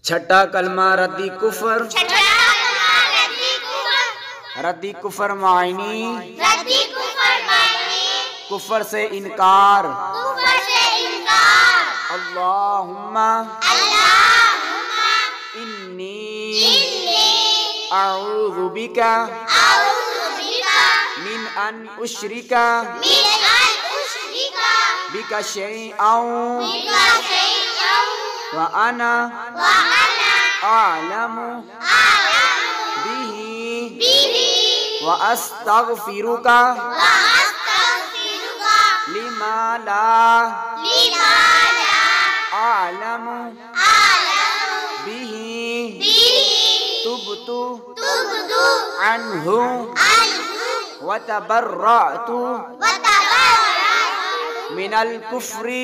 छठा कलमा रद्दी कुफर। रद्दी कुफर मायनी कुफर से इनकार। अल्लाहुम्मा इन्नी अऊज़ु बिका मिन अन उश्रिका बिका शैअन व अना अअलमु बिही व अस्तगफिरुका लिमा ला अअलमु बिही तुबतु अन्हु व तबर्रअतु मिनल कुफ्री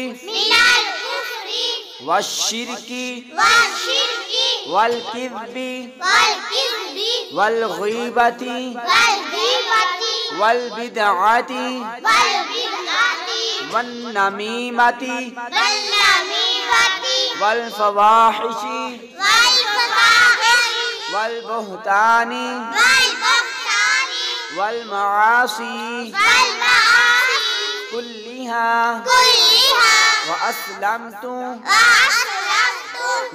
वश्शिरकी वल किज़्बी वल ग़ीबती वल बिदअती वन नमीमती वल फ़वाहिशी वल बुहतानी वल मआसी कुल्लिहा व अस्लमतु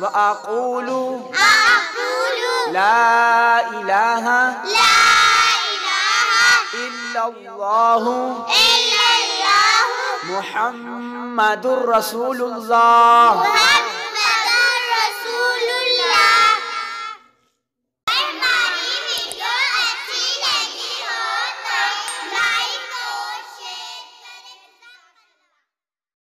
व अक़ूलु ला इलाहा इल्लल्लाहु मुहम्मदुर रसूलुल्लाह।